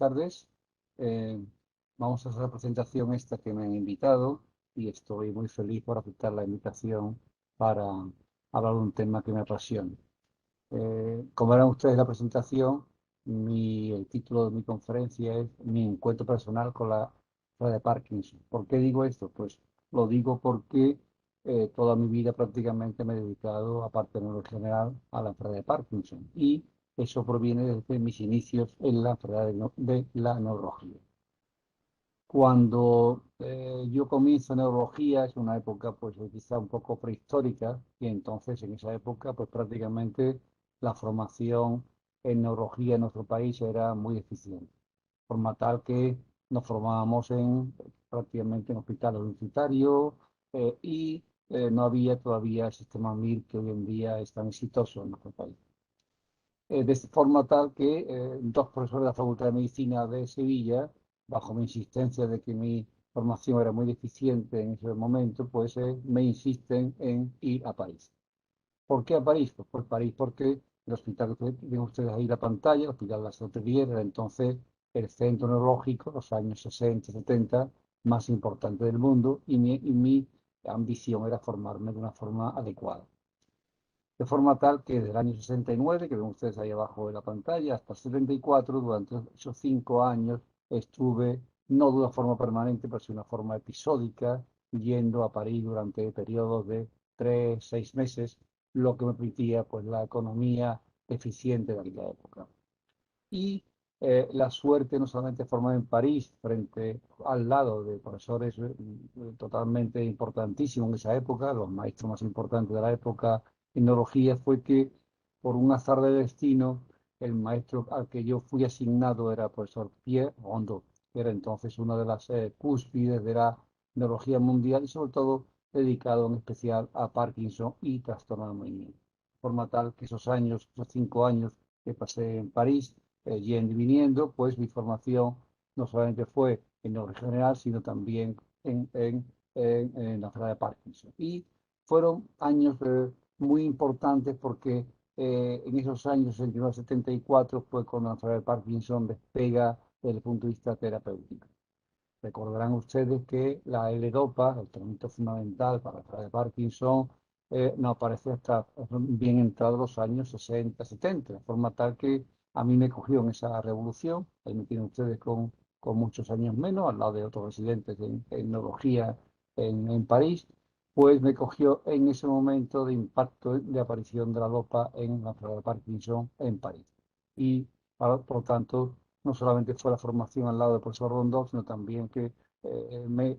tardes. Eh, Vamos a hacer la presentación esta que me han invitado y estoy muy feliz por aceptar la invitación para hablar de un tema que me apasiona. Como verán ustedes la presentación, el título de mi conferencia es Mi encuentro personal con la enfermedad de Parkinson. ¿Por qué digo esto? Pues lo digo porque toda mi vida prácticamente me he dedicado, aparte de lo general, a la enfermedad de Parkinson. Y eso proviene desde mis inicios en la enfermedad de la neurología. Cuando yo comienzo neurología, es una época pues quizá un poco prehistórica, y entonces en esa época pues prácticamente la formación en neurología en nuestro país era muy deficiente, de forma tal que nos formábamos prácticamente en hospitales universitarios y no había todavía el sistema MIR que hoy en día es tan exitoso en nuestro país. De forma tal que dos profesores de la Facultad de Medicina de Sevilla, bajo mi insistencia de que mi formación era muy deficiente en ese momento, pues me insisten en ir a París. ¿Por qué a París? Pues por París porque el hospital que ven ustedes ahí la pantalla, el Hospital de la Salpêtrière, era entonces el centro neurológico, los años 60, 70, más importante del mundo, y mi ambición era formarme de una forma adecuada. De forma tal que desde el año 69, que ven ustedes ahí abajo de la pantalla, hasta el 74, durante esos 5 años, estuve, no de una forma permanente, pero sí de una forma episódica, yendo a París durante periodos de 3, 6 meses, lo que me permitía pues, la economía eficiente de aquella época. Y la suerte no solamente de formar en París, al lado de profesores totalmente importantísimos en esa época, los maestros más importantes de la época en neurología, fue que por un azar de destino, el maestro al que yo fui asignado era el profesor Pierre Rondeau, que era entonces una de las cúspides de la neurología mundial y sobre todo dedicado en especial a Parkinson y trastorno del movimiento. De forma tal que esos 5 años que pasé en París, yendo y viniendo, pues mi formación no solamente fue en neurología general, sino también en la enfermedad de Parkinson. Y fueron años muy importantes porque en esos años 69-74 fue cuando la enfermedad de Parkinson despega desde el punto de vista terapéutico. Recordarán ustedes que la L-Dopa, el tratamiento fundamental para la enfermedad de Parkinson, no apareció hasta bien entrados los años 60-70, de forma tal que a mí me cogió en esa revolución. Ahí me tienen ustedes con muchos años menos, al lado de otros residentes en neurología en París, pues me cogió en ese momento de impacto de aparición de la DOPA en la enfermedad de Parkinson en París. Y por lo tanto, no solamente fue la formación al lado del profesor Rondeau, sino también que me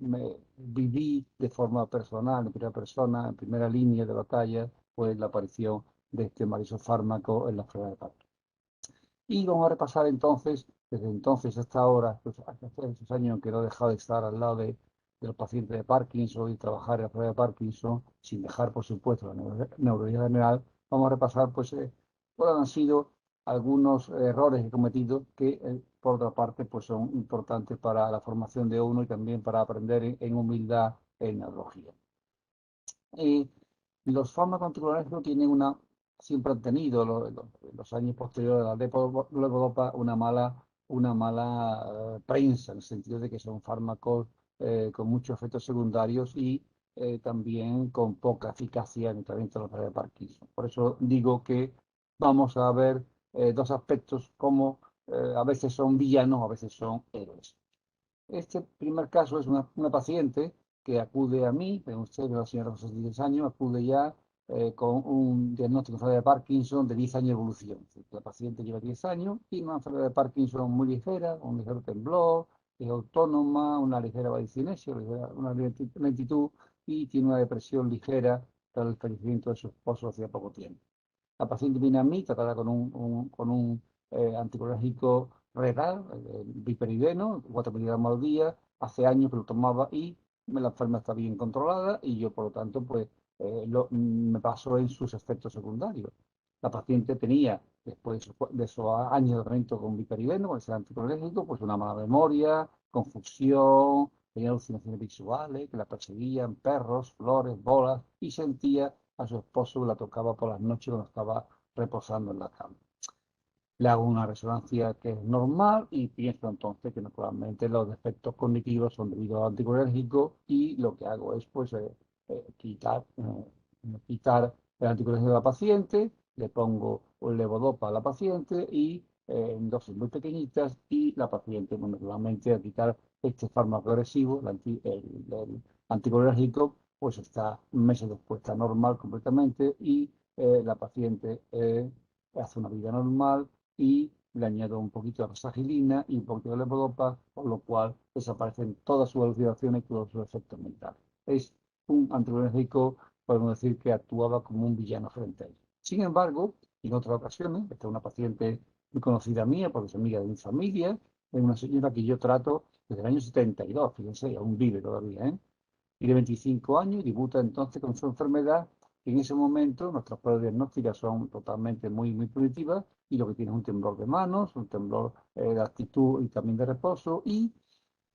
viví de forma personal, en primera persona, en primera línea de batalla, pues la aparición de este maravilloso fármaco en la enfermedad de Parkinson. Y vamos a repasar entonces, desde entonces hasta ahora, pues, hace esos años que no he dejado de estar al lado de los pacientes de Parkinson y trabajar en la enfermedad de Parkinson, sin dejar, por supuesto, la neurología general. Vamos a repasar, pues, cuáles han sido algunos errores que he cometido que, por otra parte, pues son importantes para la formación de uno y también para aprender en humildad en neurología. Los fármacos anticolinérgicos tienen siempre han tenido los años posteriores a la levodopa una mala prensa, en el sentido de que son fármacos con muchos efectos secundarios y también con poca eficacia en el tratamiento de la enfermedad de Parkinson. Por eso digo que vamos a ver dos aspectos como a veces son villanos, a veces son héroes. Este primer caso es una paciente que acude a mí, ven ustedes, la señora de 66 años, acude ya con un diagnóstico de enfermedad de Parkinson de 10 años de evolución. La paciente lleva 10 años, tiene una enfermedad de Parkinson muy ligera, un ligero temblor, es autónoma, una ligera vadecinesia, una lentitud y tiene una depresión ligera tras el fallecimiento de su esposo hace poco tiempo. La paciente viene a mí tratada con un anticolérgico renal, piperideno, 4 miligramos al día. Hace años que lo tomaba y la enfermedad está bien controlada y yo, por lo tanto, pues me paso en sus efectos secundarios. La paciente tenía, después de esos años de tratamiento con piperideno, con ese anticolérgico, pues una mala memoria, confusión, tenía alucinaciones visuales que la perseguían, perros, flores, bolas, y sentía a su esposo que la tocaba por las noches cuando estaba reposando en la cama. le hago una resonancia que es normal y pienso entonces que naturalmente los defectos cognitivos son debido al anticolinérgico y lo que hago es pues quitar el anticolinérgico de la paciente, le pongo un levodopa a la paciente y en dosis muy pequeñitas y la paciente pues, naturalmente al quitar este fármaco agresivo, el anticolinérgico, pues está meses después, está normal completamente y la paciente hace una vida normal y le añado un poquito de rosagilina y un poquito de levodopa, por lo cual desaparecen todas sus alucinaciones y todos sus efectos mentales. Es un anticolinérgico, podemos decir que actuaba como un villano frente a él. Sin embargo, en otras ocasiones, esta es una paciente muy conocida mía, porque es amiga de mi familia, es una señora que yo trato desde el año 72, fíjense, aún vive todavía, ¿eh? Tiene 25 años y debuta entonces con su enfermedad. En ese momento nuestras pruebas diagnósticas son totalmente muy primitivas y lo que tiene es un temblor de manos, un temblor de actitud y también de reposo y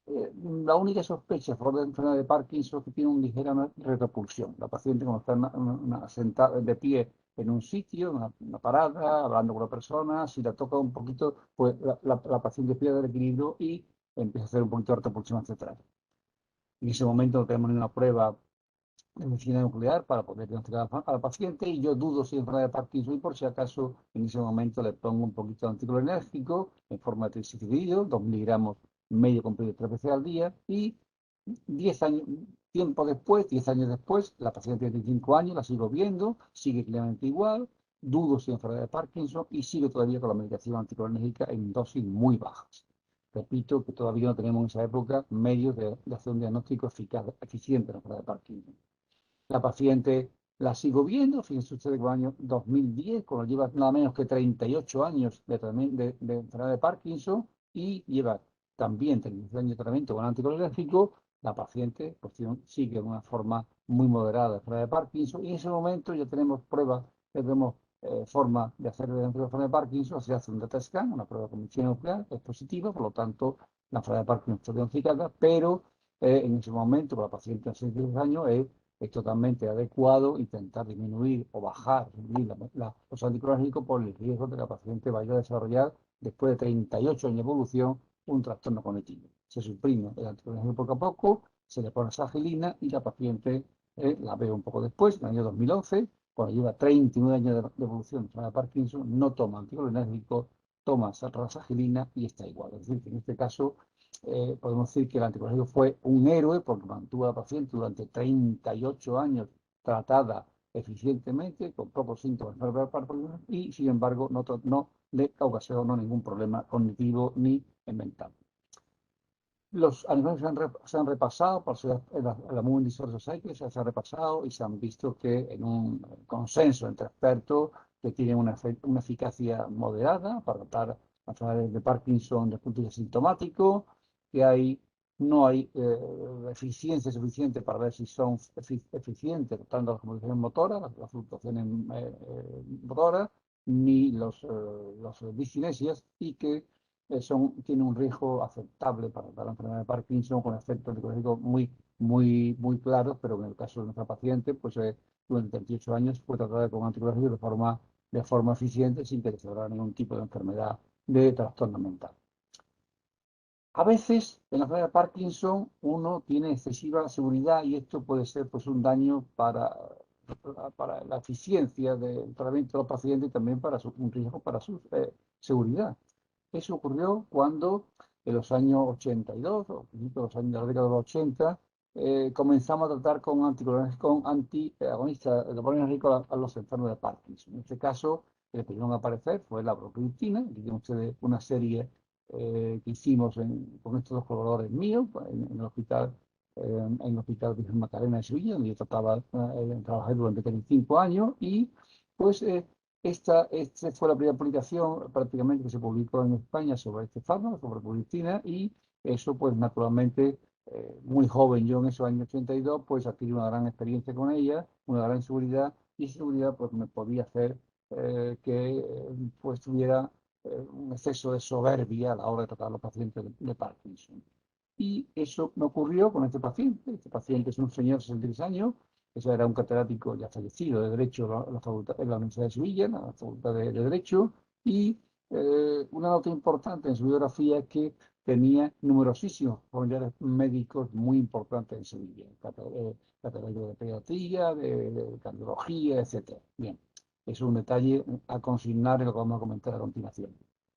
la única sospecha por la enfermedad de Parkinson es que tiene una ligera retropulsión. La paciente cuando está sentada de pie en un sitio, una parada, hablando con una persona, si la toca un poquito, pues la paciente pierde el equilibrio y empieza a hacer un poquito de retropulsión hacia atrás. En ese momento no tenemos ninguna prueba de medicina nuclear para poder diagnosticar a la paciente y yo dudo si es enfermedad de Parkinson y por si acaso en ese momento le pongo un poquito de anticolinérgico en forma de triciclidio, 2 miligramos medio comprimido 3 veces al día y 10 años, tiempo después, 10 años después, la paciente tiene 25 años, la sigo viendo, sigue claramente igual, dudo si es enfermedad de Parkinson y sigo todavía con la medicación anticolinérgica en dosis muy bajas. Repito que todavía no tenemos en esa época medios de hacer un diagnóstico eficaz, eficiente de la enfermedad de Parkinson. La paciente la sigo viendo, fíjense ustedes que en el año 2010, cuando lleva nada menos que 38 años de enfermedad de Parkinson y lleva también 36 años de tratamiento con anticolinérgico, la paciente pues, sigue de una forma muy moderada de enfermedad de Parkinson y en ese momento ya tenemos pruebas, ya tenemos forma de hacer de enfermedad de Parkinson, se hace un data scan, una prueba con medicina nuclear, es positiva, por lo tanto la enfermedad de Parkinson está diagnosticada, pero en ese momento, para la paciente de 62 años, es totalmente adecuado intentar disminuir o bajar los anticolinérgicos por el riesgo de que la paciente vaya a desarrollar, después de 38 años de evolución, un trastorno cognitivo. Se suprime el anticolinérgico poco a poco, se le pone sagilina y la paciente la veo un poco después, en el año 2011, cuando lleva 39 años de evolución de Parkinson, no toma anticolinérgico, toma sagilina y está igual. Es decir, que en este caso podemos decir que el anticolinérgico fue un héroe porque mantuvo a la paciente durante 38 años tratada eficientemente, con pocos síntomas de enfermedad de Parkinson y, sin embargo, no le ocasionó ningún problema cognitivo ni mental. Los animales se han repasado por la Moving Disorder Society, se ha repasado y se han visto que en un consenso entre expertos que tienen una eficacia moderada para tratar enfermedades de Parkinson desde el punto de vista sintomático, que no hay eficiencia suficiente para ver si son eficientes tratando las modificaciones motoras, las fluctuaciones motoras, ni los discinesias, y que tienen un riesgo aceptable para la enfermedad de Parkinson con efectos anticológicos muy claros, pero en el caso de nuestra paciente, pues durante 38 años fue tratada con anticológicos de forma eficiente sin que desarrollara ningún tipo de enfermedad de trastorno mental. A veces en la enfermedad de Parkinson uno tiene excesiva seguridad y esto puede ser pues, un daño para la eficiencia del tratamiento de los pacientes y también un riesgo para su seguridad. Eso ocurrió cuando en los años 82, o principios de de la década de los 80, comenzamos a tratar con antiagonistas dopaminérgicos a los enfermos de Parkinson. En este caso, el primero a aparecer fue la broquilitina. Aquí tienen ustedes una serie que hicimos con estos dos colaboradores míos en el hospital Virgen Macarena de Sevilla, donde yo trabajé durante 35 años y pues esta fue la primera publicación prácticamente que se publicó en España sobre este fármaco, sobre broquilitina y eso pues naturalmente muy joven yo en esos años 82 pues adquirí una gran experiencia con ella, una gran seguridad y esa seguridad pues me podía hacer que pues tuviera un exceso de soberbia a la hora de tratar a los pacientes de Parkinson. Y eso me ocurrió con este paciente. Este paciente es un señor de 63 años, ese era un catedrático ya fallecido de Derecho en la Universidad de Sevilla, en la Facultad de Derecho, y una nota importante en su biografía es que tenía numerosísimos familiares médicos muy importantes en Sevilla, catedrático de pediatría, de cardiología, etcétera. Bien, es un detalle a consignar en lo que vamos a comentar a continuación.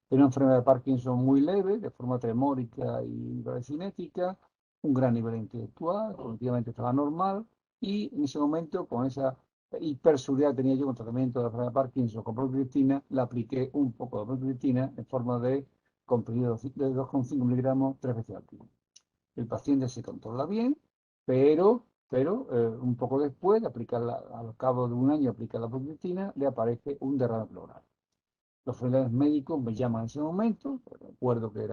Tenía una enfermedad de Parkinson muy leve, de forma tremórica y cinética, un gran nivel intelectual, cognitivamente estaba normal, y en ese momento, con esa hipersuridad que tenía yo con tratamiento de la enfermedad de Parkinson con propiocriptina, le apliqué un poco de propiocriptina en forma de comprimido de 2,5 miligramos 3 veces al día. El paciente se controla bien, pero un poco después de aplicarla, al cabo de un año de aplicar la propiocriptina, le aparece un derrame pleural. Los familiares médicos me llaman en ese momento, recuerdo que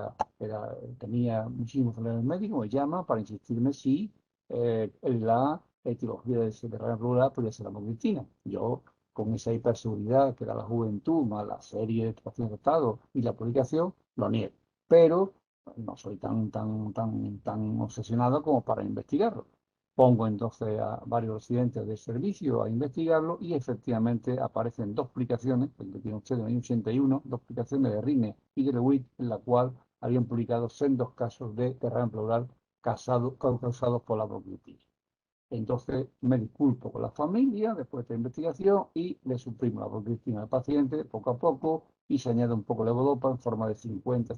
tenía muchísimos familiares médicos, me llaman para insistirme si la etiología de ese derrame pleural podía ser la propiocriptina. Yo, con esa hiperseguridad que da la juventud, más la serie de pacientes tratados y la publicación, lo niego. Pero no soy tan obsesionado como para investigarlo. Pongo entonces a varios residentes del servicio a investigarlo y efectivamente aparecen dos publicaciones, el que tiene usted en el año 81, dos publicaciones de Rine y de Lewitt, en la cual habían publicado sendos casos de derrame pleural causados por la bronquitis. Entonces me disculpo con la familia después de esta investigación y le suprimo la bronquitina al paciente poco a poco y se añade un poco de levodopa en forma de 50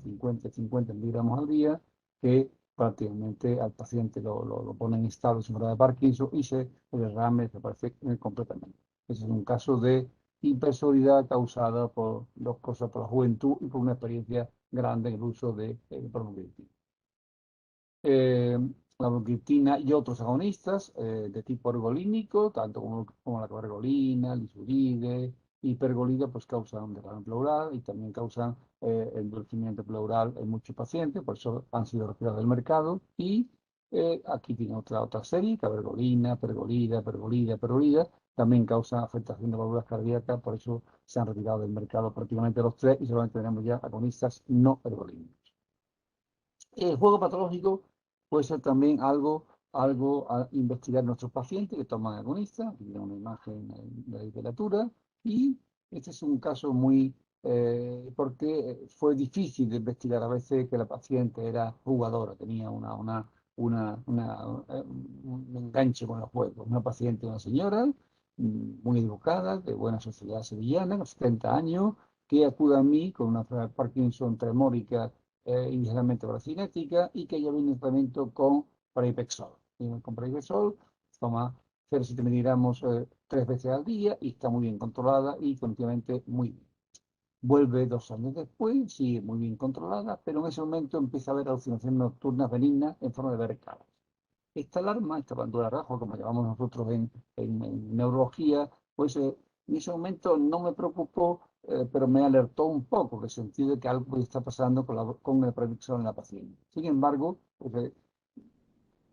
miligramos al día, que prácticamente al paciente lo pone en estado de enfermedad de Parkinson y el derrame desaparece completamente. Ese es un caso de hiperseguridad causada por dos cosas, por la juventud y por una experiencia grande en el uso de bromocriptina. La bromocriptina y otros agonistas de tipo ergolínico, tanto como la ergolina, lisuride, hipergolida, pues causan derrame pleural y también causan endurecimiento pleural en muchos pacientes, por eso han sido retirados del mercado. Y aquí tiene otra serie, cabergolina, pergolida, también causan afectación de válvulas cardíacas, por eso se han retirado del mercado prácticamente los tres y solamente tenemos ya agonistas no ergolínicos. El juego patológico puede ser también algo a investigar en nuestros pacientes que toman agonistas, tienen una imagen de la literatura, y este es un caso porque fue difícil de investigar a veces que la paciente era jugadora, tenía un enganche con los juegos. Una paciente, una señora muy educada, de buena sociedad sevillana, con 70 años, que acude a mí con una enfermedad de Parkinson tremórica inicialmente cinética y que ya viene en tratamiento con Pramipexol. Con Pramipexol toma 0,7 miligramos 3 veces al día y está muy bien controlada y continuamente muy bien. Vuelve 2 años después, sigue muy bien controlada, pero en ese momento empieza a haber alucinaciones nocturnas benignas en forma de ver caras. Esta alarma, esta bandera roja, como llamamos nosotros en neurología, pues en ese momento no me preocupó, pero me alertó un poco, en el sentido de que algo está pasando con el predicción en la paciente. Sin embargo, pues,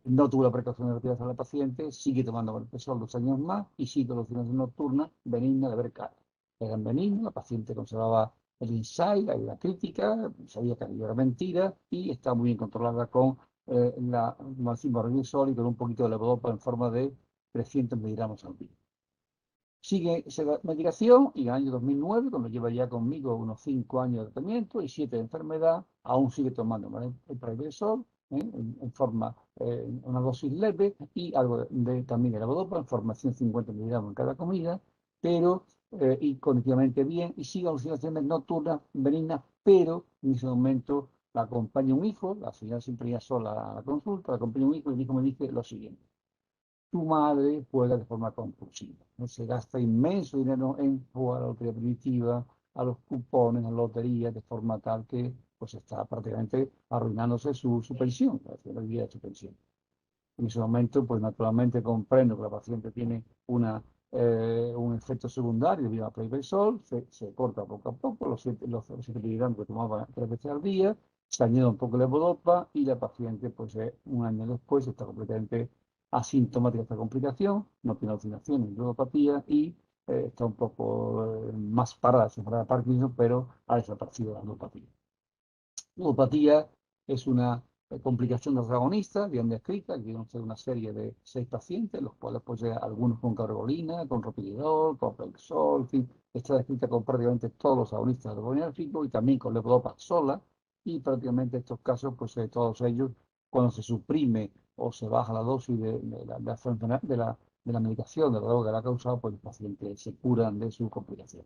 no tuve la precaución de retirarse a la paciente, sigue tomando Pramipexol 2 años más y sigue alucinación nocturna benigna de ver cara. Eran benignas, la paciente conservaba el insight, la crítica, sabía que aquello era mentira y está muy bien controlada con la Pramipexol y con un poquito de levodopa en forma de 300 miligramos al día. Sigue esa medicación y en el año 2009, cuando lleva ya conmigo unos 5 años de tratamiento y 7 de enfermedad, aún sigue tomando el Pramipexol en forma, una dosis leve y algo también de levodopa en forma de 150 miligramos en cada comida, pero y cognitivamente bien y sigue alucinaciones nocturnas benignas, pero en ese momento la acompaña un hijo, la señora siempre iba sola a la consulta, la acompaña un hijo y el hijo me dice lo siguiente: tu madre juega de forma compulsiva. Se gasta inmenso dinero en jugar a la lotería primitiva, a los cupones, a la lotería, de forma tal que pues está prácticamente arruinándose su pensión, la vida de su pensión. En ese momento, pues naturalmente comprendo que la paciente tiene un efecto secundario debido a Pramipexol, se corta poco a poco los 7 miligramos que tomaba 3 veces al día, se añade un poco de levodopa y la paciente, pues un año después, está completamente asintomática de esta complicación, no tiene alucinaciones ni ludopatía y está un poco más parada de su enfermedad de Parkinson, pero ha desaparecido la ludopatía. Ludopatía es una complicación de los agonistas, bien descrita. Aquí vamos a hacer una serie de 6 pacientes, los cuales pues algunos con carbolina, con ropilidol, con Pramipexol, en fin, está descrita con prácticamente todos los agonistas dopaminérgicos y también con levodopa sola, y prácticamente estos casos, pues todos ellos, cuando se suprime o se baja la dosis de la medicación, de la droga que la ha causado, pues los pacientes se curan de su complicación.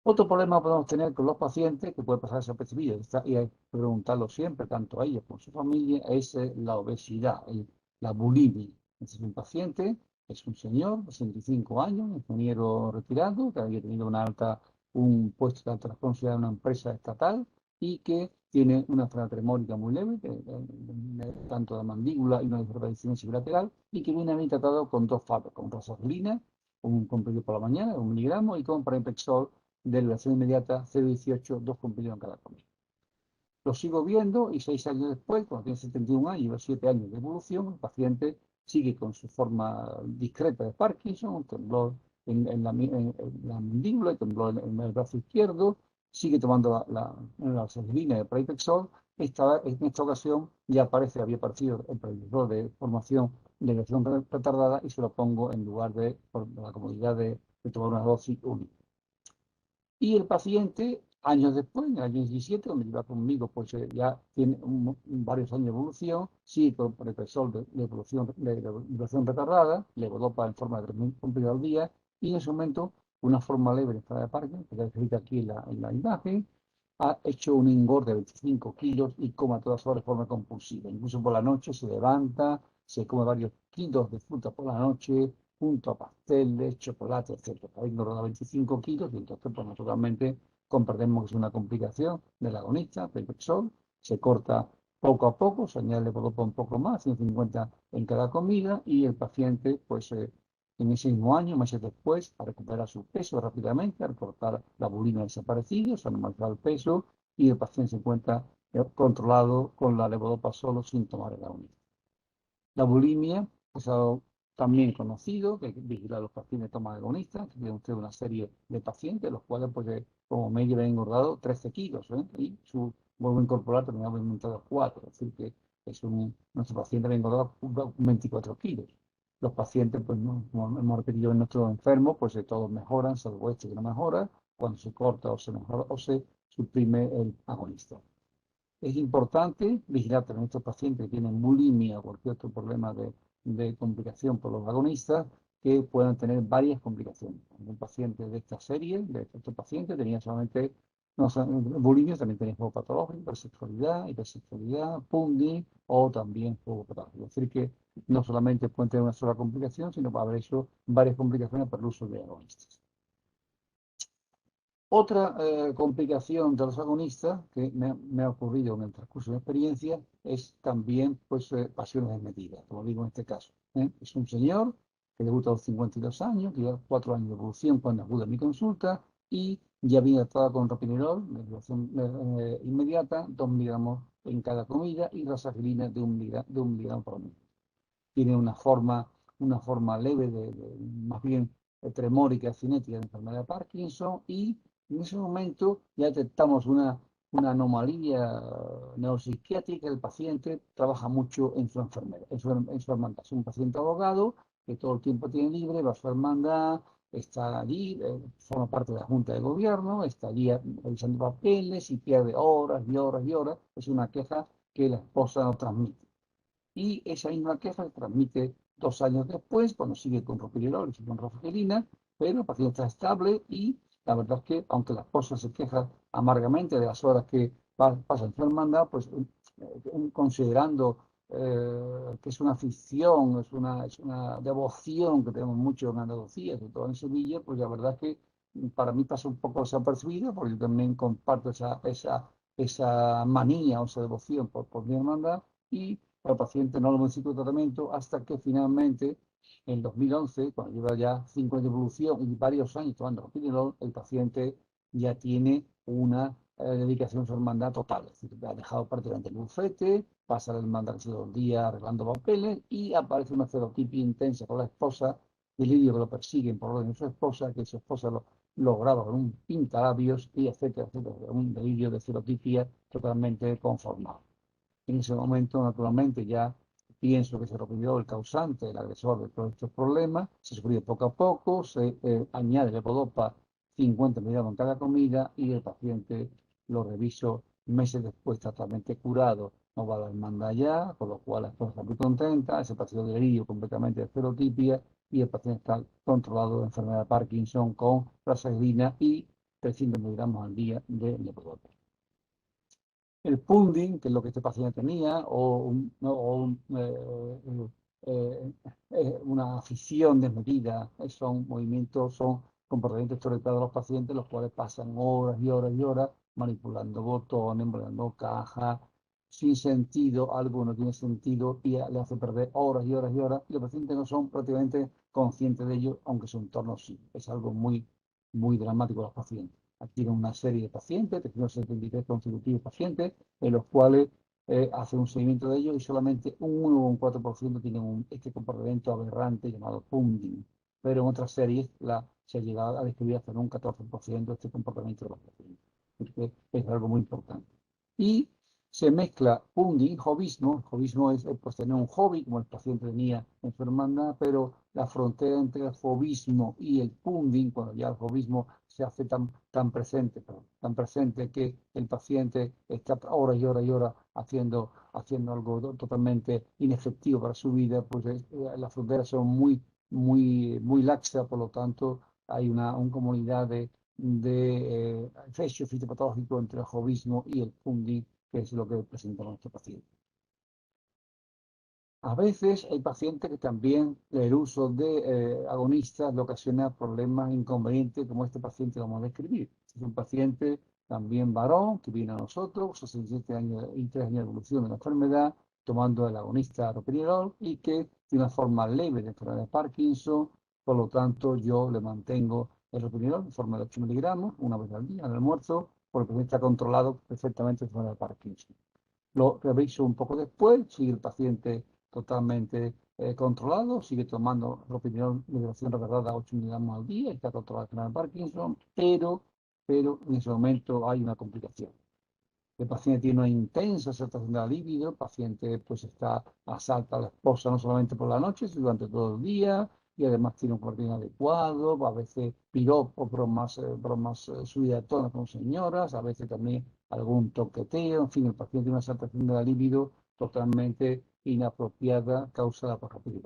Otro problema que podemos tener con los pacientes, que puede pasar desapercibido, y hay que preguntarlo siempre, tanto a ellos como a su familia, es la obesidad, la bulimia. Este es un paciente, es un señor de 65 años, ingeniero retirado, que había tenido un puesto de alta responsabilidad en una empresa estatal y que tiene una enfermedad tremórica muy leve, tanto de mandíbula y una hipertensión bilateral, y que viene a mí tratado con dos fármacos, con rasoglina, un comprimido por la mañana, 1 miligramo, y con pramipexol de liberación inmediata 0,18, 2 comprimidos en cada comida. Lo sigo viendo y 6 años después, cuando tiene 71 años y los 7 años de evolución, el paciente sigue con su forma discreta de Parkinson, temblor en la mandíbula, temblor en el brazo izquierdo, sigue tomando la gasolina de Pramipexol. En esta ocasión ya había aparecido el predictor de formación de lesión retardada y se lo pongo en lugar de por la comodidad de tomar una dosis única. Y el paciente, años después, en el año 17, donde lleva conmigo, pues ya tiene varios años de evolución, sigue con prednisol de evolución retardada, levodopa en forma de 3.000 comprimidos al día, y en ese momento una forma leve de enfermedad de Parkinson, que está descrita aquí en la imagen, ha hecho un engorde de 25 kilos y come a todas horas de forma compulsiva. Incluso por la noche se levanta, se come varios kilos de fruta por la noche, junto a pasteles, chocolate, etcétera. Ha engordado 25 kilos y entonces, pues naturalmente, comprendemos que es una complicación del agonista, Pramipexol, se corta poco a poco, se añade levodopa un poco más, 150 en cada comida, y el paciente, pues en ese mismo año, meses después, a recuperar su peso rápidamente, a recortar la bulimia desaparecido, se ha normalizado el peso, y el paciente se encuentra controlado con la levodopa solo sin tomar el agonista. La bulimia es algo también conocido, que vigila a los pacientes de toma de agonistas, que tiene usted una serie de pacientes, los cuales, pues, como medio han engordado 13 kilos, y su vuelvo a incorporar también ha aumentado 4, es decir, que nuestro paciente ha engordado 24 kilos. Los pacientes, pues, como hemos repetido en nuestros enfermos, pues todos mejoran, salvo este que no mejora, cuando se corta o se mejora o se suprime el agonista. Es importante vigilar también a estos pacientes que tienen bulimia o cualquier otro problema de complicación por los agonistas, que puedan tener varias complicaciones. Un paciente de esta serie, de estos pacientes, tenía solamente bulimia, también tenía juego patológico, hipersexualidad, PUNDI o también juego patológico. Es decir, que no solamente pueden tener una sola complicación, sino para haber hecho varias complicaciones por el uso de agonistas. Otra complicación de los agonistas que me ha ocurrido en el transcurso de la experiencia es también, pues, pasiones desmedidas, como digo en este caso. Es un señor que debuta a los 52 años, que lleva 4 años de evolución cuando acude a mi consulta, y ya viene tratado con ropinirol, de evolución inmediata, 2 miligramos en cada comida, y rasagrina de 1 miligramo por minuto. Tiene una forma leve más bien tremórica, cinética de enfermedad de Parkinson, y en ese momento ya detectamos una anomalía neuropsiquiátrica. El paciente trabaja mucho en su enfermedad, en su hermandad. Es un paciente abogado que todo el tiempo tiene libre, va a su hermandad, está allí, forma parte de la Junta de Gobierno, está allí revisando papeles y pierde horas y horas y horas. Es una queja que la esposa no transmite. Y esa misma queja se transmite 2 años después, cuando sigue con ropinirol y con rafagelina, pero el paciente está estable, y la verdad es que, aunque la esposa se queja amargamente de las horas que pasa en su hermandad, pues considerando que es una ficción, es una devoción que tenemos mucho en Andalucía, sobre todo en Sevilla, pues la verdad es que para mí pasa un poco desapercibida, porque yo también comparto esa manía o esa devoción por mi hermandad, y al paciente no lo modificó el tratamiento hasta que finalmente, en 2011, cuando lleva ya 5 años de evolución y varios años tomando ropinirol, el paciente ya tiene una dedicación a su hermandad total. Es decir, ha dejado prácticamente el bufete, pasa la hermandad casi 2 días arreglando papeles, y aparece una serotipia intensa con la esposa, delirio que lo persiguen por orden de su esposa, que su esposa lo graba con un pintalabios, y etcétera, etcétera. Un delirio de serotipia totalmente conformado. En ese momento, naturalmente, ya pienso que se resolvió el causante, el agresor de todos estos problemas, se sufrió poco a poco, se añade levodopa 50 miligramos en cada comida y el paciente lo reviso meses después totalmente curado, no va a dar manda ya, con lo cual la esposa está muy contenta, ese paciente de delirio completamente de ferotipia y el paciente está controlado de enfermedad de Parkinson con prazoglina y 300 miligramos al día de levodopa. El punding, que es lo que este paciente tenía, una afición desmedida, son movimientos, son comportamientos estereotipados de los pacientes, los cuales pasan horas y horas y horas manipulando botones, manipulando cajas, sin sentido, algo no tiene sentido y le hace perder horas y horas y horas, y los pacientes no son prácticamente conscientes de ello, aunque su entorno sí. Es algo muy, muy dramático para los pacientes. Aquí tienen una serie de pacientes, 373 consecutivos pacientes, en los cuales hace un seguimiento de ellos y solamente un 1 o un 4% tienen este comportamiento aberrante llamado punding. Pero en otras series se ha llegado a describir hasta en un 14% este comportamiento de los pacientes. Porque es algo muy importante. Y se mezcla punding, jovismo. Jovismo es pues, tener un hobby, como el paciente tenía en su hermandad, pero la frontera entre el jovismo y el punding, cuando ya el jovismo se hace tan presente que el paciente está horas y horas y horas haciendo algo totalmente inefectivo para su vida, pues las fronteras son muy laxas, por lo tanto hay una comunidad de efectos fisiopatológicos entre el jovismo y el punding, que es lo que presenta nuestro paciente. A veces hay pacientes que también el uso de agonistas le ocasiona problemas inconvenientes, como este paciente que vamos a describir. Es un paciente también varón que viene a nosotros, 67 años y 3 años de evolución de la enfermedad, tomando el agonista ropinirol y que tiene una forma leve de enfermedad de Parkinson. Por lo tanto, yo le mantengo el ropinirol en forma de 8 miligramos una vez al día, al almuerzo, porque está controlado perfectamente la enfermedad de Parkinson. Lo reviso un poco después, sigue el paciente totalmente controlado, sigue tomando ropinirol de duración retardada 8 miligramos al día, está controlado con el Parkinson, pero en ese momento hay una complicación. El paciente tiene una intensa aceptación de la libido, el paciente pues asalta a la esposa no solamente por la noche, sino durante todo el día, y además tiene un comportamiento adecuado, a veces piropos, bromas subidas de tono con señoras, a veces también algún toqueteo, en fin, el paciente tiene una asaltación de la libido totalmente inapropiada, causada por rapidez.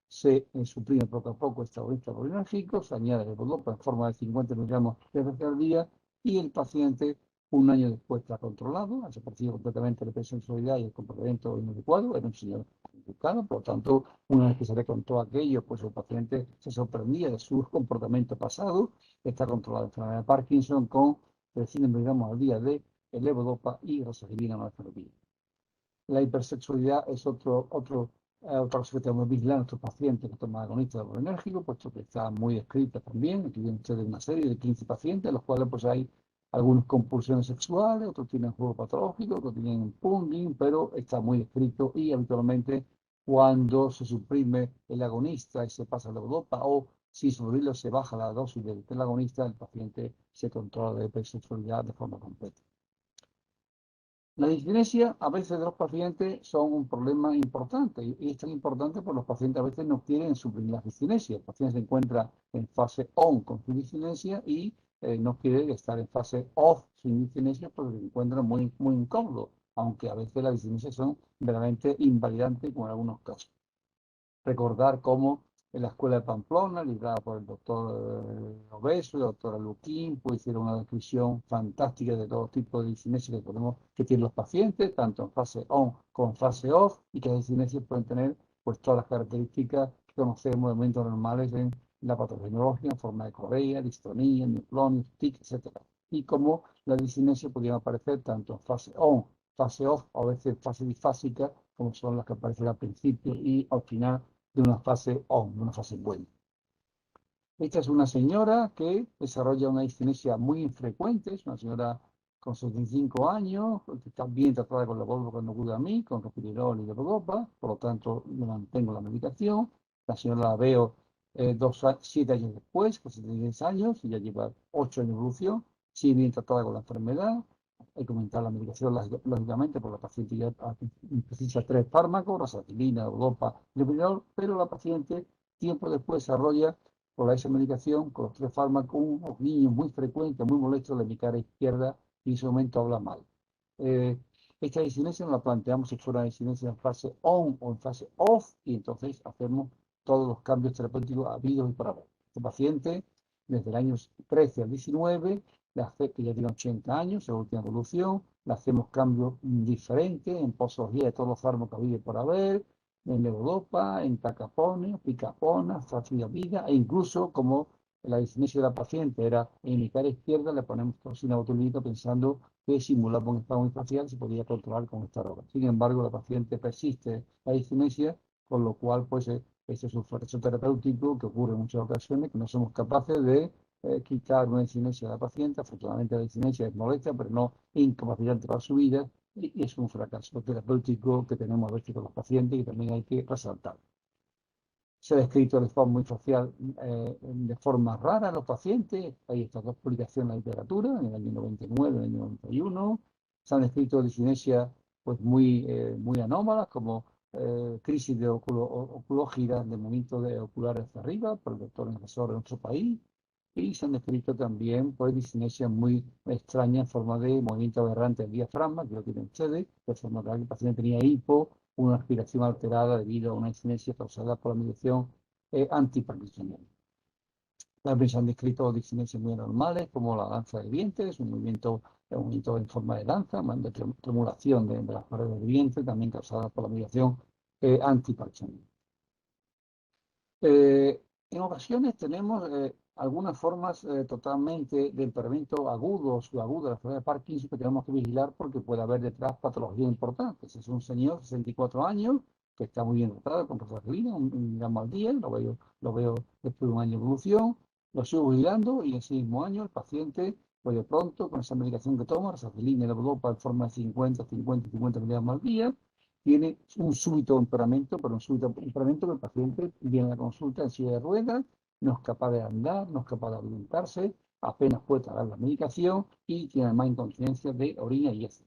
Se suprime poco a poco este agonista colinérgico, se añade el levodopa en forma de 50 miligramos de veces al día, y el paciente un año después está controlado, ha desaparecido completamente la hipersensualidad y el comportamiento inadecuado, era un señor educado, por lo tanto, una vez que se le contó aquello, pues el paciente se sorprendía de su comportamiento pasado, está controlado la enfermedad de Parkinson con 300 miligramos al día de levodopa y rosaribina norepinefrina. La hipersexualidad es otra cosa que tenemos que vigilar a nuestros pacientes que toman agonistas de enérgico, puesto que está muy descrita también. Aquí vienen ustedes una serie de 15 pacientes, los cuales pues hay algunas compulsiones sexuales, otros tienen juego patológico, otros tienen punding, pero está muy descrito y habitualmente cuando se suprime el agonista y se pasa la levodopa o si sobre se baja la dosis del agonista, el paciente se controla de hipersexualidad de forma completa. La discinesia a veces de los pacientes son un problema importante y es tan importante porque los pacientes a veces no quieren suprimir la discinesia. El paciente se encuentra en fase on con su discinesia y no quiere estar en fase off sin discinesia porque se encuentra muy incómodo, aunque a veces las discinesias son verdaderamente invalidantes como en algunos casos. Recordar cómo en la escuela de Pamplona, liderada por el doctor Obeso y la doctora Luquín, pues hicieron una descripción fantástica de todo tipo de discinesia que tienen los pacientes, tanto en fase on como en fase off, y que las discinesias pueden tener pues todas las características que conocemos de movimientos normales en la patogeniología, en forma de correa, distonía, neoplonios, tic, etc. Y cómo las discinesias podrían aparecer tanto en fase on, fase off, o a veces fase difásica, como son las que aparecen al principio y al final de una fase on, de una fase buena. Esta es una señora que desarrolla una discinesia muy infrecuente, es una señora con 75 años, que está bien tratada con levodopa cuando acude a mí, con ropinirol y levodopa, por lo tanto le mantengo la medicación. La señora la veo 7 años después, con 76 años, y ya lleva 8 años de evolución, sigue bien tratada con la enfermedad, hay que aumentar la medicación, lógicamente, porque la paciente ya precisa 3 fármacos, rasatilina, Europa, Lopinol, pero la paciente tiempo después desarrolla por esa medicación, con los 3 fármacos, unos niños muy frecuentes, muy molestos de mi cara izquierda, y en ese momento habla mal. Esta disinencia nos la planteamos si fuera una disinencia en fase on o en fase off, y entonces hacemos todos los cambios terapéuticos habidos y por haber. Este paciente, desde el año 13 al 19, que ya tiene 80 años, es la última evolución, le hacemos cambios diferentes en posología de todos los fármacos habidos y por haber, en levodopa, en tacapone, picapona, vida, e incluso como la disinesia de la paciente era en mi cara izquierda, le ponemos toxina botulínica pensando que simulaba un estado facial se podía controlar con esta droga. Sin embargo, la paciente persiste la disinesia, con lo cual, pues, este es un fracaso terapéutico que ocurre en muchas ocasiones, que no somos capaces de quitar una disinesia de la paciente. Afortunadamente, la disinesia es molesta, pero no incapacitante para su vida, y es un fracaso terapéutico que tenemos a veces con los pacientes y también hay que resaltar. Se ha descrito de forma muy facial, de forma rara a los pacientes. Hay estas 2 publicaciones en la literatura, en el año 99 y en el año 91. Se han descrito disinesias pues, muy anómalas, como crisis de oculógira de movimiento de oculares hacia arriba, por el doctor Engesor en nuestro país. Y se han descrito también pues, disinesias muy extrañas en forma de movimiento aberrante del diafragma, que lo tienen ustedes, de forma que el paciente tenía hipo, una respiración alterada debido a una disinesia causada por la medicación antiparkinsoniana. También se han descrito disinesias muy normales, como la danza del vientre, es un movimiento en forma de danza, de tremulación de las paredes del vientre, también causada por la medicación antiparkinsoniana. En ocasiones tenemos algunas formas totalmente de empeoramiento agudos o agudo de la enfermedad de Parkinson que tenemos que vigilar porque puede haber detrás patologías importantes. Es un señor de 64 años que está muy bien tratado con prostaglina, un miligramo al día, lo veo después de un año de evolución, lo sigo vigilando y en ese mismo año el paciente, pues de pronto, con esa medicación que toma, rasatilina y levodopa en forma de 50 miligramos al día, tiene un súbito empeoramiento, pero un súbito empeoramiento que el paciente viene a la consulta en silla de ruedas, no es capaz de andar, no es capaz de alimentarse, apenas puede tragar la medicación y tiene además incontinencia de orina y heces.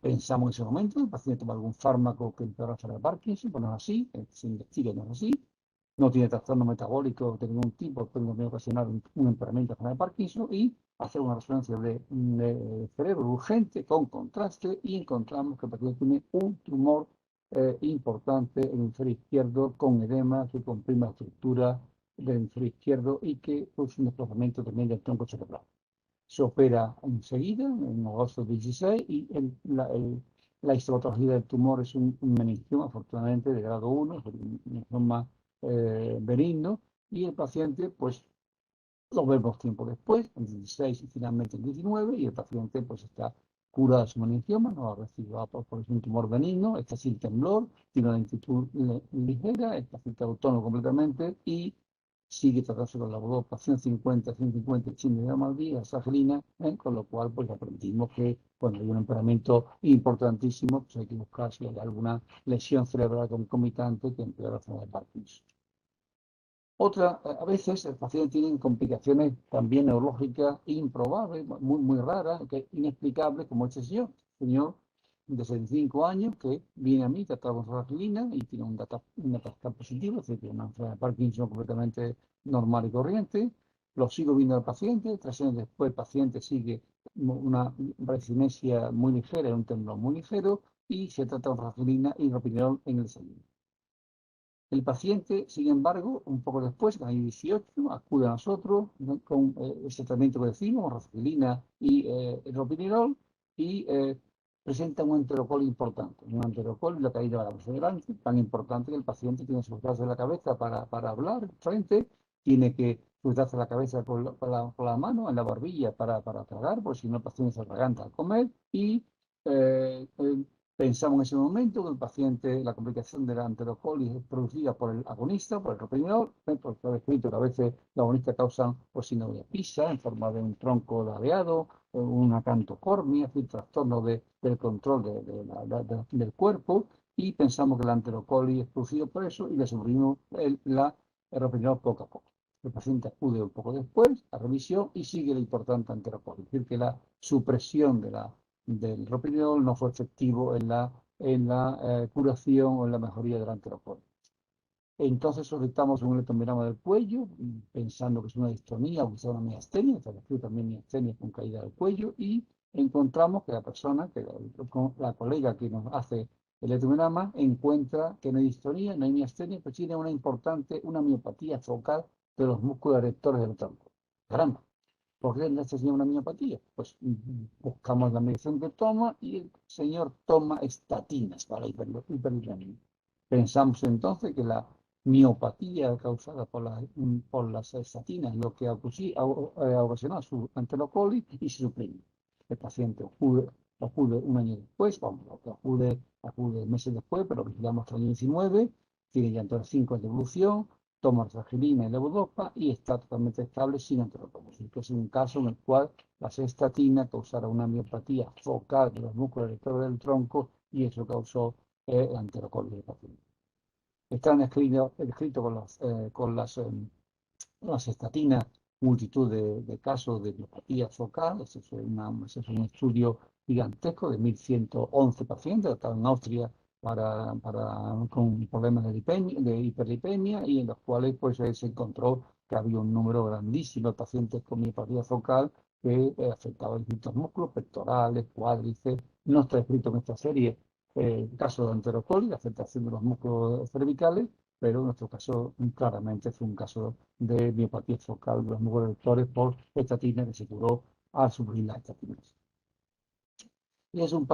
Pensamos en ese momento, el paciente toma algún fármaco que empeora la enfermedad de Parkinson, pues no es así, se investiga y no es así. No tiene trastorno metabólico de ningún tipo, puede ocasionar un empeoramiento de la enfermedad de Parkinson, y hacer una resonancia de cerebro urgente con contraste y encontramos que el paciente tiene un tumor importante en el hemisferio izquierdo con edema que comprime la estructura del hemisferio izquierdo y que produce un desplazamiento también del tronco cerebral. Se opera enseguida, en agosto 16, y la histopatología del tumor es un meningioma, afortunadamente, de grado 1, es un meningioma benigno, y el paciente, pues, lo vemos tiempo después, en 16 y finalmente en 19, y el paciente, pues, está curado de su meningioma, no ha recibido por un tumor benigno, está sin temblor, tiene una lentitud ligera, el paciente autónomo completamente, y sigue tratándose con la levodopa 150, 150 miligramos al día, sagelina, con lo cual pues aprendimos que cuando hay un empeoramiento importantísimo, pues hay que buscar si hay alguna lesión cerebral concomitante que empeora la enfermedad de Parkinson. A veces el paciente tiene complicaciones también neurológicas improbables, muy raras, inexplicables, como este señor de 65 años que viene a mí tratado con rasatilina y tiene un data positivo, es decir, tiene una enfermedad de Parkinson completamente normal y corriente. Lo sigo viendo al paciente, 3 años después el paciente sigue una resinencia muy ligera y un temblor muy ligero, y se trata con rasatilina y ropinirol en el desayuno. El paciente, sin embargo, un poco después, en el año 18, acude a nosotros, ¿no?, con ese tratamiento que decimos, rasatilina y ropinirol, y presenta un enterocol importante. Un enterocol y la caída de la cabeza delante, tan importante que el paciente tiene que sujetarse la cabeza para hablar frente, tiene que sujetarse la cabeza con la mano en la barbilla para tragar, porque si no el paciente se atraganta al comer, y pensamos en ese momento que el paciente, la complicación de la enterocolitis es producida por el agonista, por el ropinirol, porque está descrito que a veces los agonistas causan sinovial pisa en forma de un tronco ladeado, una cantocormia, es decir, trastorno del control del cuerpo, y pensamos que la enterocolitis es producido por eso y le suprimimos el ropinirol poco a poco. El paciente acude un poco después a revisión y sigue la importante anterocol. Es decir, que la supresión del ropinirol no fue efectivo en la curación o en la mejoría del anterocol. Entonces solicitamos un electromiograma del cuello, pensando que es una distonía o que sea una miastenia, se refiere también miastenia con caída del cuello, y encontramos que la persona, la colega que nos hace el electromiograma, encuentra que no hay distonía, no hay miastenia, pero tiene una miopatía focal de los músculos erectores del tronco. Caramba, ¿por qué este señor una miopatía? Pues buscamos la medición que toma y el señor toma estatinas para hiperglicemia. Pensamos entonces que la miopatía causada por las estatinas, lo que ha ocasionado su enterocoli y se suprime. El paciente acude un año después, acude meses después, pero vigilamos hasta el año 19, tiene ya entonces 5 de evolución, toma arginina y levodopa y está totalmente estable sin enterocoli. Que es un caso en el cual las estatinas causaron una miopatía focal de los músculos erectores del tronco y eso causó el enterocoli del paciente. Están escritos con las estatinas multitud de casos de miopatía focal. Ese es un estudio gigantesco de 1.111 pacientes tratados en Austria con problemas de hiperlipemia y en los cuales pues, se encontró que había un número grandísimo de pacientes con miopatía focal que afectaba distintos músculos pectorales, cuádriceps. No está escrito en esta serie el caso de enterocoli, la afectación de los músculos cervicales, pero en nuestro caso claramente fue un caso de miopatía focal de los músculos erectores por estatina que se curó al suprimir las estatinas. Y es un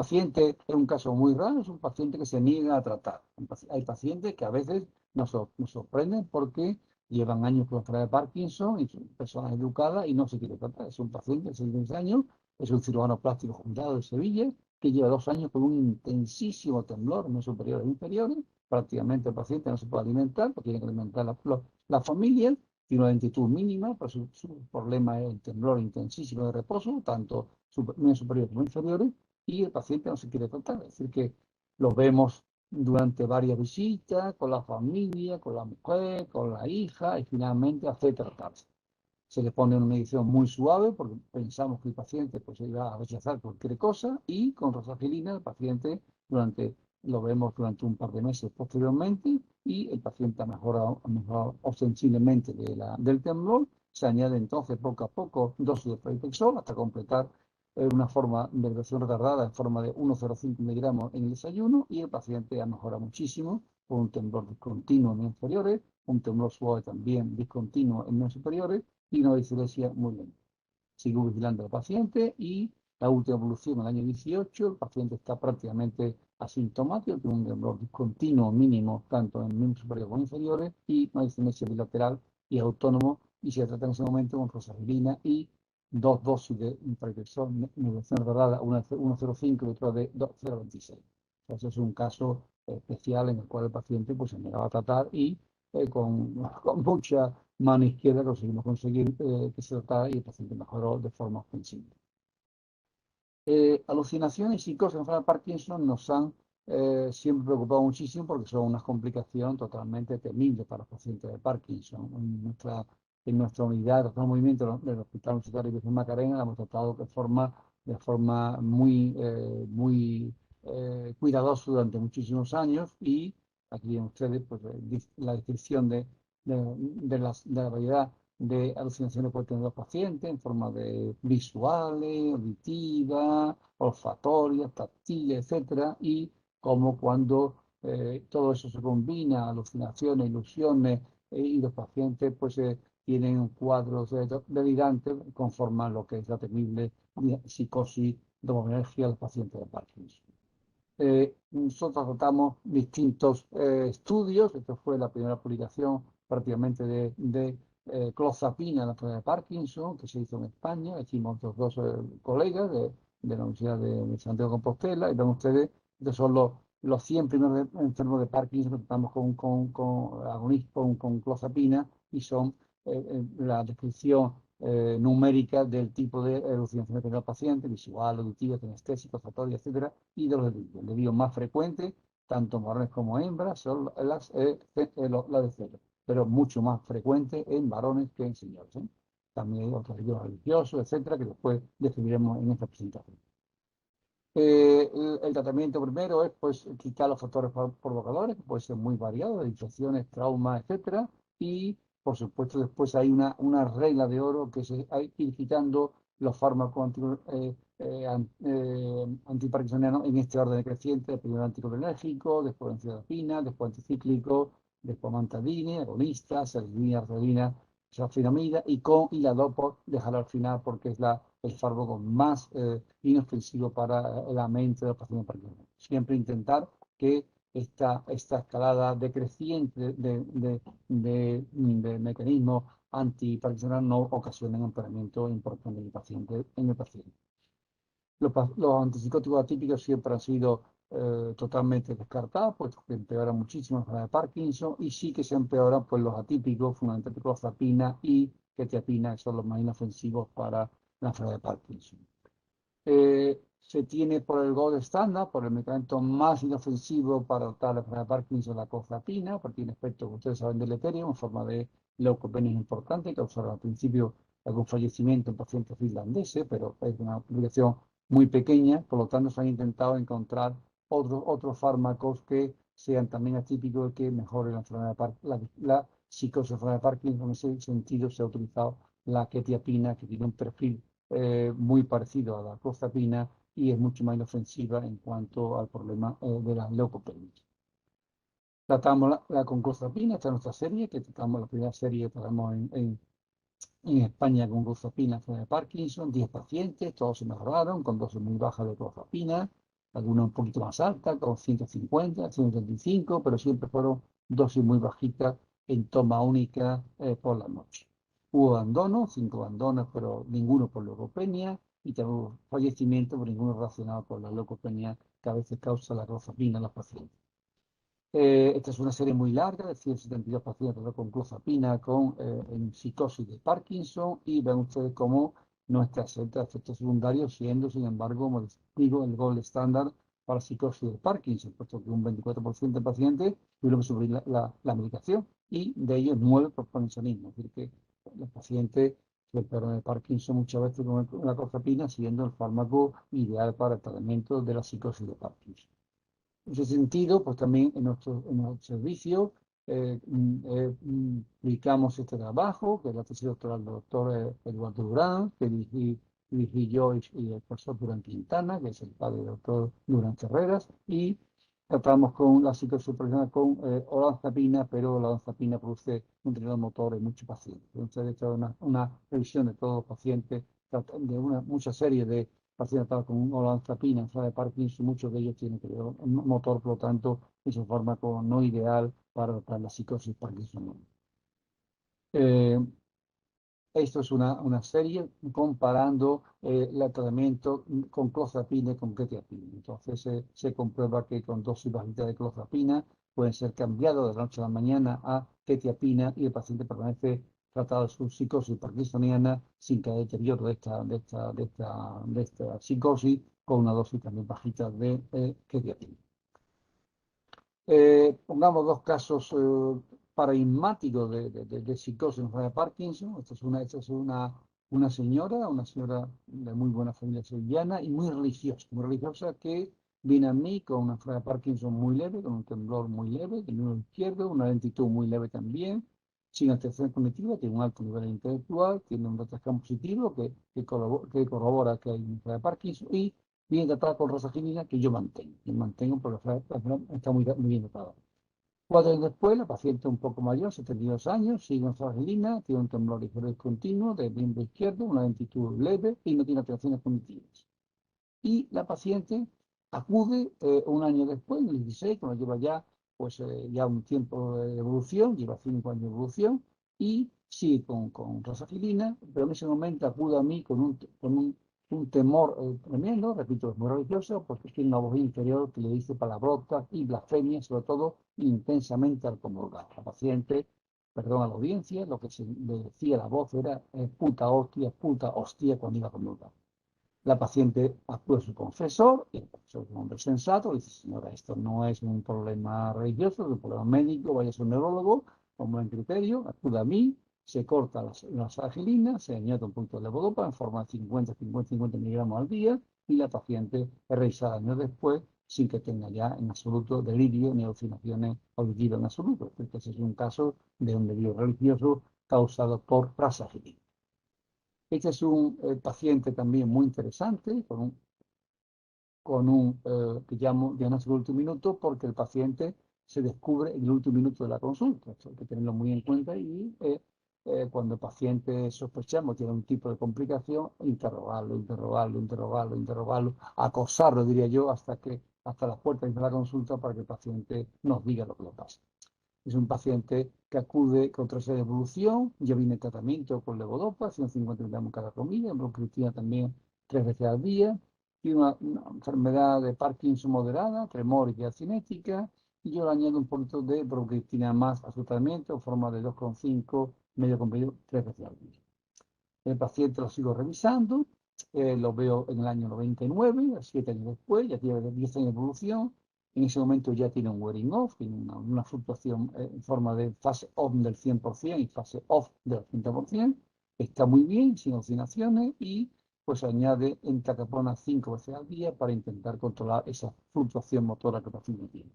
caso muy raro, es un paciente que se niega a tratar. Hay pacientes que a veces nos sorprenden porque llevan años con la enfermedad de Parkinson y son personas educadas y no se quiere tratar. Es un paciente de 6 años, es un cirujano plástico jubilado de Sevilla, que lleva 2 años con un intensísimo temblor en los superiores e inferiores. Prácticamente el paciente no se puede alimentar, porque tiene que alimentar la familia, tiene una lentitud mínima, pero su problema es el temblor intensísimo de reposo, tanto superiores como inferiores, y el paciente no se quiere tratar. Es decir, que lo vemos durante varias visitas, con la familia, con la mujer, con la hija, y finalmente hace tratarse. Se le pone una medicación muy suave porque pensamos que el paciente pues, iba a rechazar cualquier cosa, y con roxapilina el paciente lo vemos durante un par de meses posteriormente y el paciente ha mejorado ostensiblemente del temblor. Se añade entonces poco a poco dosis de pramipexol hasta completar una forma de regresión retardada en forma de 1,05 miligramos en el desayuno, y el paciente ha mejorado muchísimo con un temblor discontinuo en miembros inferiores, un temblor suave también discontinuo en miembros superiores y una dislexia muy lenta. Sigo vigilando al paciente y la última evolución en el año 18, el paciente está prácticamente asintomático, tiene un temblor discontinuo mínimo tanto en miembros superiores como inferiores y una dislexia bilateral y autónomo, y se trata en ese momento con roxapilina y 2 dosis de pramipexol, medicación verdad, una 1,05 y otra de 0,26. Entonces es un caso especial en el cual el paciente pues, se negaba a tratar y con mucha mano izquierda conseguir que se tratara y el paciente mejoró de forma ostensible. Alucinaciones y psicosis en enfermedad de Parkinson nos han siempre preocupado muchísimo porque son una complicación totalmente temible para los pacientes de Parkinson. En nuestra unidad de movimiento del Hospital Universitario Virgen Macarena la hemos tratado de forma muy cuidadosa durante muchísimos años, y aquí ven ustedes pues, la descripción de la variedad de alucinaciones que pueden tener los pacientes en forma de visuales, auditivas, olfatorias, táctiles, etcétera, y como cuando todo eso se combina, alucinaciones, ilusiones, y los pacientes pues tienen cuadros delirantes, conforman lo que es la temible psicosis, domonergia de los pacientes de Parkinson. Nosotros tratamos distintos estudios. Esta fue la primera publicación prácticamente de clozapina en la enfermedad de Parkinson, que se hizo en España. Hicimos dos colegas de la Universidad de Santiago de Compostela, y ven ustedes, estos son los 100 primeros enfermos de Parkinson que tratamos con clozapina, y son la descripción numérica del tipo de alucinación que tiene el paciente: visual, auditiva, kinestésica, olfatoria, etcétera, y de los delirios. El delirio más frecuente, tanto varones como hembras, son las de celo. pero mucho más frecuente en varones que en señores, ¿eh? También hay otros heridos religiosos, etcétera, que después describiremos en esta presentación. El tratamiento primero es pues quitar los factores provocadores, que pueden ser muy variados, infecciones, traumas, etcétera, y por supuesto después hay una regla de oro que hay que ir quitando los fármacos antiparkinsonianos en este orden decreciente: primero anticolinérgico, después benzodiazepina, después anticíclico, después amantadina, agonista, sertralina, arteridina, sulfonamida, y la dopo dejarla al final porque es el fármaco más inofensivo para la mente de los pacientes parkinsonianos. Siempre intentar que esta escalada decreciente de mecanismos antiparkinsonianos no ocasionen un empeoramiento importante en el paciente. Los antipsicóticos atípicos siempre han sido totalmente descartados, puesto que empeoran muchísimo la enfermedad de Parkinson, y sí que se empeoran pues, los atípicos, fundamentalmente clozapina y quetiapina, que son los más inofensivos para la enfermedad de Parkinson. Se tiene por el gold estándar, por el medicamento más inofensivo para tratar la enfermedad de Parkinson, la clozapina, porque tiene efectos que ustedes saben deleterios en forma de leucopenia importante, causaron al principio algún fallecimiento en pacientes finlandeses, pero es una publicación muy pequeña. Por lo tanto se han intentado encontrar otros fármacos que sean también atípicos y que mejoren la enfermedad la psicosis de la enfermedad de Parkinson. En ese sentido se ha utilizado la quetiapina, que tiene un perfil muy parecido a la clozapina y es mucho más inofensiva en cuanto al problema de las leucopenias. Tratamos con clozapina, esta es nuestra serie, que tratamos la primera serie que tratamos en España con clozapina de Parkinson, 10 pacientes, todos se mejoraron con dosis muy bajas de clozapina, algunos un poquito más altas, con 150, 135, pero siempre fueron dosis muy bajitas en toma única por la noche. Hubo abandonos, 5 abandonos, pero ninguno por leucopenia, y también hubo fallecimiento, pero ninguno relacionado con la leucopenia que a veces causa la clozapina en los pacientes. Esta es una serie muy larga, de 172 pacientes con clozapina en psicosis de Parkinson, y ven ustedes cómo no está exenta de efectos secundarios, siendo, sin embargo, como les digo, el gold estándar para psicosis de Parkinson, puesto que un 24% de pacientes tuvieron que sufrir la medicación, y de ellos 9 por parkinsonismo. Es decir, que los pacientes que operan de Parkinson muchas veces con la clozapina, siendo el fármaco ideal para el tratamiento de la psicosis de Parkinson. En ese sentido, pues también en nuestro servicio publicamos este trabajo, que es la tesis doctoral del doctor Eduardo Durán, que dirigí yo y el profesor Durán Quintana, que es el padre del doctor Durán Carreras, y tratamos con la psicosis profesional con olanzapina, pero la olanzapina produce un deterioro motor en muchos pacientes. Entonces, he hecho una revisión de todos los pacientes, de mucha serie de pacientes tratados con olanzapina, de Parkinson, muchos de ellos tienen deterioro motor, por lo tanto, es un fármaco no ideal para tratar la psicosis parkinsoniana. Esto es una serie comparando el tratamiento con clozapina y con quetiapina. Entonces se comprueba que con dosis bajitas de clozapina pueden ser cambiados de la noche a la mañana a quetiapina, y el paciente permanece tratado de su psicosis parkinsoniana sin que haya deterioro de esta psicosis, con una dosis también bajita de quetiapina. Pongamos dos casos paradigmáticos de psicosis de Parkinson. Esta es una señora de muy buena familia sevillana y muy religiosa, que viene a mí con una enfermedad de Parkinson muy leve, con un temblor muy leve del miembro izquierdo, una lentitud muy leve también, sin alteración cognitiva, tiene un alto nivel intelectual, tiene un retrascán positivo que corrobora que hay una enfermedad de Parkinson, y bien tratada con rosagilina, que yo mantengo porque la enfermedad está muy bien tratada. 4 años después, la paciente un poco mayor, 72 años, sigue con rosagilina, tiene un temblor ligero y continuo del miembro izquierdo, una lentitud leve y no tiene alteraciones cognitivas. Y la paciente acude un año después, en el 16, cuando lleva ya un tiempo de evolución, lleva 5 años de evolución, y sigue con rosagilina, pero en ese momento acude a mí con un temor tremendo, repito, es muy religioso, porque tiene una voz interior que le dice palabrotas y blasfemias, sobre todo intensamente al comulgar. La paciente, perdón a la audiencia, lo que le decía la voz era puta hostia, cuando iba a comulgar. La paciente acude a su confesor, y el confesor es un hombre sensato, le dice: señora, esto no es un problema religioso, es un problema médico, vaya a su neurólogo, con buen criterio, acude a mí, se corta las argilinas, se añade un poquito de levodopa en forma de 50 miligramos al día y la paciente es revisada años después sin que tenga ya en absoluto delirio ni alucinaciones auditivas en absoluto. Este es un caso de un delirio religioso causado por praxagilina. Este es un paciente también muy interesante, con un que llamo diagnóstico de último minuto, porque el paciente se descubre en el último minuto de la consulta. Esto hay que tenerlo muy en cuenta y cuando el paciente sospechamos tiene un tipo de complicación, interrogarlo, acosarlo, diría yo, hasta las puertas de la consulta para que el paciente nos diga lo que le pasa. Es un paciente que acude con otra serie de evolución, ya viene en tratamiento con levodopa, 150 miligramos cada comida, broncristina también 3 veces al día, tiene una enfermedad de Parkinson moderada, tremórica cinética, y yo le añado un poquito de broncristina más a su tratamiento en forma de 2,5 medio comprimido 3 veces al día. El paciente lo sigo revisando, lo veo en el año 99, 7 años después, ya tiene 10 años de evolución. En ese momento ya tiene un wearing off, tiene una fluctuación en forma de fase on del 100% y fase off del 80%. Está muy bien, sin oscilaciones y pues añade entacapona 5 veces al día para intentar controlar esa fluctuación motora que el paciente tiene.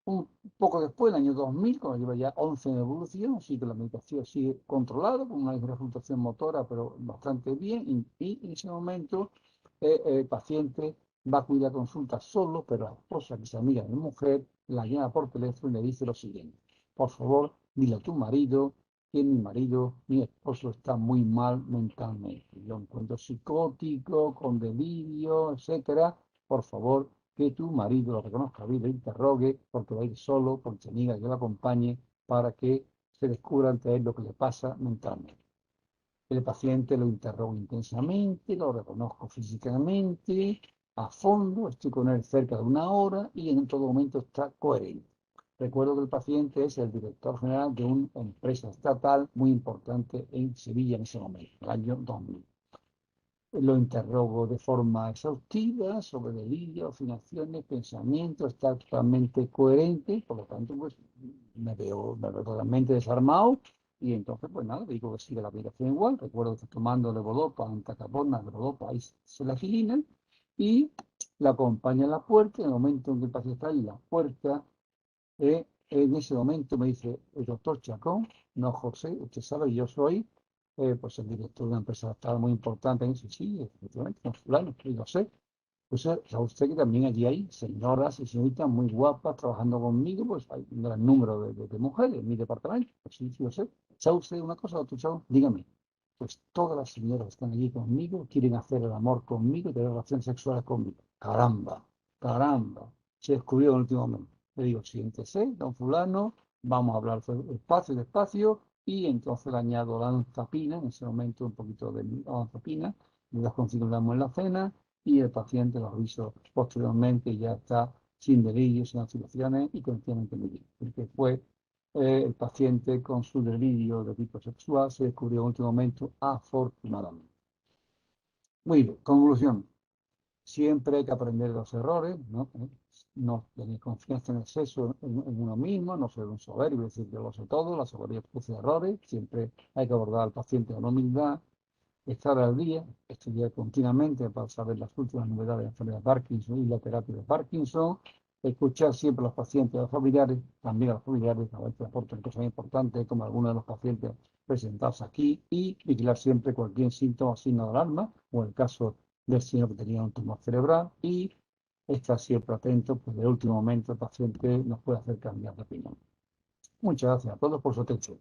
Un poco después, en el año 2000, cuando lleva ya 11 en evolución, sí que la medicación sigue controlada, con una fluctuación motora, pero bastante bien, y en ese momento el paciente va a acudir a consulta solo, pero la esposa, que es amiga de mi mujer, la llama por teléfono y le dice lo siguiente: por favor, dile a tu marido que mi esposo está muy mal mentalmente. Lo encuentro psicótico, con delirio, etcétera. Por favor, que tu marido lo reconozca bien, lo interrogue, porque va a ir solo, porque se niega que lo acompañe, para que se descubra ante él lo que le pasa mentalmente. El paciente lo interrogo intensamente, lo reconozco físicamente, a fondo, estoy con él cerca de 1 hora y en todo momento está coherente. Recuerdo que el paciente es el director general de una empresa estatal muy importante en Sevilla en ese momento, el año 2000. Lo interrogo de forma exhaustiva sobre delirio, alucinaciones, pensamientos, está totalmente coherente, por lo tanto, pues me veo totalmente desarmado y entonces, pues nada, digo que sigue la aplicación igual. Recuerdo que estoy tomando levodopa, antacapona, levodopa y selagilina y la acompaña a la puerta. En el momento en que el paciente está en la puerta, en ese momento me dice el doctor Chacón: no, José, usted sabe, yo soy pues el director de una empresa estatal muy importante. Y dice: sí, efectivamente, con fulano, y lo sé. Pues sabe usted que también allí hay señoras y señoritas muy guapas trabajando conmigo, pues hay un gran número de mujeres en mi departamento. Pues sí, sí, lo sé. ¿Sabe usted una cosa, doctor Chacón? Dígame. Pues todas las señoras que están allí conmigo quieren hacer el amor conmigo y tener relaciones sexuales conmigo. Caramba, caramba. Se descubrió en el último momento. Le digo: siéntese, don fulano, vamos a hablar despacio, y entonces le añado la olanzapina, en ese momento un poquito de olanzapina, le 2,5 gramos en la cena, y el paciente lo reviso posteriormente y ya está sin delirios, sin oscilaciones y continuamente muy bien. Porque fue el paciente con su delirio de tipo sexual se descubrió en último momento, afortunadamente. Muy bien, conclusión. Siempre hay que aprender de los errores, ¿no? No tener confianza en exceso en uno mismo, no ser un soberbio, decir yo lo sé todo. La soberbia produce errores. Siempre hay que abordar al paciente con humildad, estar al día, estudiar continuamente para saber las últimas novedades de la enfermedad de Parkinson y la terapia de Parkinson, escuchar siempre a los pacientes y a los familiares, también a los familiares, a ver que aportan cosas importantes como algunos de los pacientes presentados aquí, y vigilar siempre cualquier síntoma o signo de alarma, o el caso del señor que tenía un tumor cerebral, y estar siempre atento, pues de último momento el paciente nos puede hacer cambiar de opinión. Muchas gracias a todos por su atención.